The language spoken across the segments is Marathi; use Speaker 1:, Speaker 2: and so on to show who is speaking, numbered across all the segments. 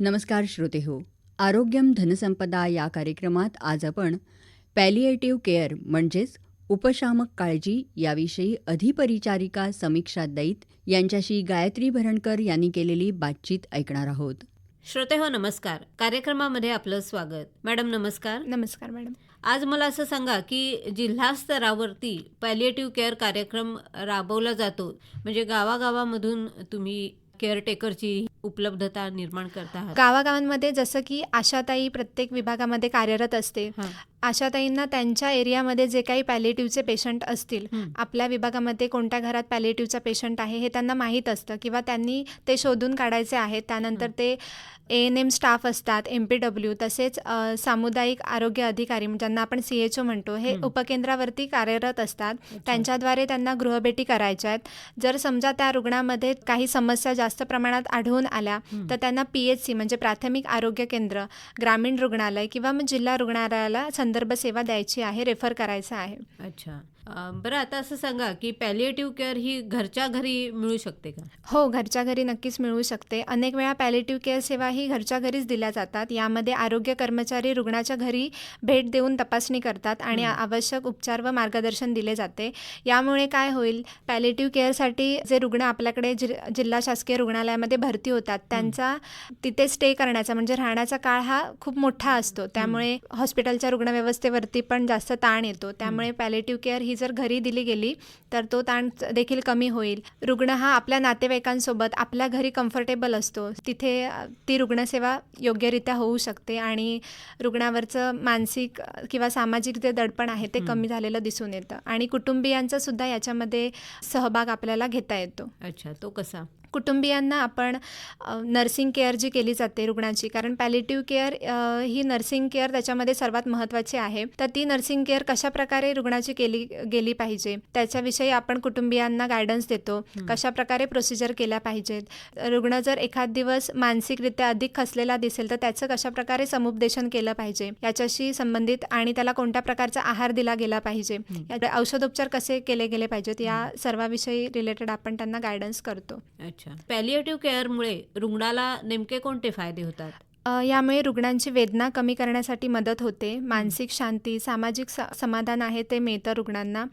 Speaker 1: नमस्कार श्रोतेहो. आरोग्यम धनसंपदा या कार्यक्रमात आज आपण पॅलिएटिव्ह केअर म्हणजेच उपशामक काळजी याविषयी अधिपरिचारिका समीक्षा दैत यांच्याशी गायत्री भरणकर यांनी केलेली बातचीत ऐकणार आहोत.
Speaker 2: श्रोतेहो नमस्कार. कार्यक्रमामध्ये आपलं स्वागत. मॅडम नमस्कार.
Speaker 3: नमस्कार मॅडम.
Speaker 2: आज मला असं सांगा की जिल्हा स्तरावरती पॅलिएटिव्ह केअर कार्यक्रम राबवला जातो, म्हणजे गावागावामधून तुम्ही केअरटेकरची उपलब्धता निर्माण करता आहात.
Speaker 3: गावागावांमध्ये जसं की आशाताई प्रत्येक विभागामध्ये कार्यरत असते. आशाताईंना त्यांच्या एरियामध्ये जे काही पॅलिएटिव्हचे पेशंट असतील, आपल्या विभागामध्ये कोणत्या घरात पॅलिएटिव्हचा पेशंट आहे हे त्यांना माहीत असतं किंवा त्यांनी ते शोधून काढायचे आहेत. त्यानंतर ते ANM स्टाफ असतात, MPW, तसेच सामुदायिक आरोग्य अधिकारी ज्यांना आपण CHO म्हणतो, हे उपकेंद्रावरती कार्यरत असतात. त्यांच्याद्वारे त्यांना गृहभेटी करायच्या आहेत. जर समजा त्या रुग्णामध्ये काही समस्या जास्त प्रमाणात आढळून आल्या तर त्यांना PHC म्हणजे प्राथमिक आरोग्य केंद्र, ग्रामीण रुग्णालय किंवा मग जिल्हा रुग्णालयाला संदर्भ सेवा द्यायची आहे, रेफर करायचं आहे.
Speaker 2: अच्छा. बरं, आता असं सांगा की पॅलिएटिव्ह केअर ही घरच्या घरी मिळू शकते का?
Speaker 3: हो, घरच्या घरी नक्कीच मिळू शकते. अनेक वेळा पॅलिएटिव्ह केअर सेवा ही घरच्या घरीच दिल्या जातात. यामध्ये आरोग्य कर्मचारी रुग्णाच्या घरी भेट देऊन तपासणी करतात आणि आवश्यक उपचार व मार्गदर्शन दिले जाते. यामुळे काय होईल, पॅलिएटिव्ह केअरसाठी जे रुग्ण आपल्याकडे जिल्हा शासकीय रुग्णालयामध्ये भरती होतात त्यांचा तिथे स्टे करण्याचा म्हणजे राहण्याचा काळ हा खूप मोठा असतो. त्यामुळे हॉस्पिटलच्या रुग्णव्यवस्थेवरती पण जास्त ताण येतो. त्यामुळे पॅलिएटिव्ह केअर ही जर घरी दिली गेली तर तो ताण देखील कमी होईल. रुग्ण हा आपल्या नातेवाईकांसोबत आपल्या घरी कम्फर्टेबल असतो. तिथे ती रुग्णसेवा योग्यरित्या होऊ शकते आणि रुग्णावरचं मानसिक किंवा सामाजिक जे दडपण आहे ते कमी झालेलं दिसून येतं आणि कुटुंबियांचा सुद्धा याच्यामध्ये सहभाग आपल्याला घेता येतो.
Speaker 2: अच्छा, तो कसा?
Speaker 3: कुटुंबियांना आपण नर्सिंग केअर जी केली जाते रुग्णाची, कारण पॅलिएटिव्ह केअर ही नर्सिंग केअर त्याच्यामध्ये सर्वात महत्त्वाची आहे. तर ती नर्सिंग केअर कशाप्रकारे रुग्णाची केली गेली पाहिजे त्याच्याविषयी आपण कुटुंबियांना गायडन्स देतो. कशाप्रकारे प्रोसिजर केल्या पाहिजेत, रुग्ण जर एखाद दिवस मानसिकरित्या अधिक खचलेला दिसेल तर त्याचं कशाप्रकारे समुपदेशन केलं पाहिजे याच्याशी संबंधित आणि त्याला कोणत्या प्रकारचा आहार दिला गेला पाहिजे, औषधोपचार कसे केले गेले पाहिजेत, या सर्वाविषयी रिलेटेड आपण त्यांना गायडन्स करतो.
Speaker 2: पॅलिएटिव्ह केअरमुळे रुग्णाला नेमके कोणते फायदे होतात?
Speaker 3: यामुळे रुग्णांची वेदना कमी करण्यासाठी मदत होते. मानसिक शांती, सामाजिक समाधान आहे ते मिळतं रुग्णांना.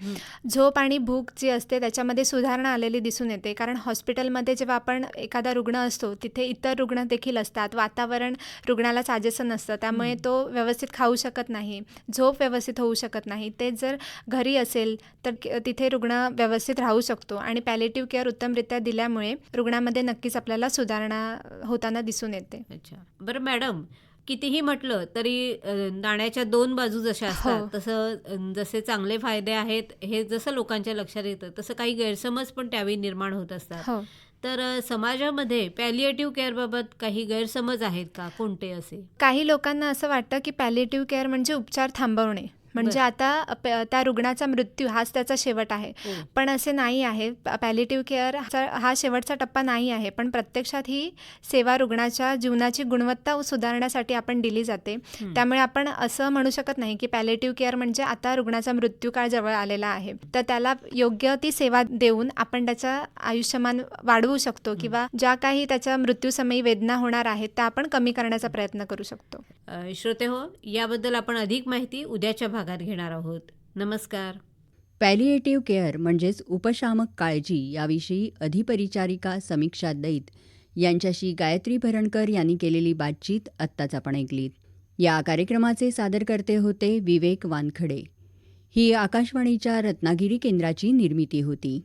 Speaker 3: झोप आणि भूक जी असते त्याच्यामध्ये सुधारणा आलेली दिसून येते. कारण हॉस्पिटलमध्ये जेव्हा आपण एखादा रुग्ण असतो तिथे इतर रुग्ण देखील असतात. वातावरण रुग्णाला साजेसं नसतं, त्यामुळे तो व्यवस्थित खाऊ शकत नाही, झोप व्यवस्थित होऊ शकत नाही. तेच जर घरी असेल तर तिथे रुग्ण व्यवस्थित राहू शकतो आणि पॅलिएटिव्ह केअर उत्तमरित्या दिल्यामुळे रुग्णामध्ये नक्कीच आपल्याला सुधारणा होताना दिसून येते.
Speaker 2: अच्छा. बरं मॅडम, कितीही म्हटलं तरी नाण्याच्या दोन बाजू जशा असतात तसं जसे चांगले फायदे आहेत हे जसं लोकांच्या लक्षात येतं तसं काही गैरसमज पण त्यावेळी निर्माण होत असतात. तर समाजामध्ये पॅलिएटिव्ह केअरबाबत काही गैरसमज आहेत का? कोणते असे?
Speaker 3: काही लोकांना असं वाटतं की पॅलिएटिव्ह केअर म्हणजे उपचार थांबवणे, म्हणजे आता त्या रुग्णाचा मृत्यू हाच त्याचा शेवट आहे. पण असे नाही आहे. पॅलिएटिव्ह केअर हा शेवटचा टप्पा नाही आहे, पण प्रत्यक्षात ही सेवा रुग्णाच्या जीवनाची गुणवत्ता सुधारण्यासाठी आपण दिली जाते. त्यामुळे आपण असं म्हणू शकत नाही की पॅलिएटिव्ह केअर म्हणजे आता रुग्णाचा मृत्यूकाळ जवळ आलेला आहे. तर त्याला योग्य ती सेवा देऊन आपण त्याचं आयुष्यमान वाढवू शकतो किंवा ज्या काही त्याच्या मृत्यूसमयी वेदना होणार आहेत त्या आपण कमी करण्याचा प्रयत्न करू शकतो.
Speaker 2: श्रोते हो, याबद्दल आपण अधिक माहिती उद्याच्या भागात घेणार आहोत. नमस्कार.
Speaker 1: पॅलिएटिव्ह केअर म्हणजेच उपशामक काळजी याविषयी अधिपरिचारिका समीक्षा दैत यांच्याशी गायत्री भरणकर यांनी केलेली बातचीत आत्ताच आपण ऐकलीत. या कार्यक्रमाचे सादरकर्ते होते विवेक वानखडे. ही आकाशवाणीच्या रत्नागिरी केंद्राची निर्मिती होती.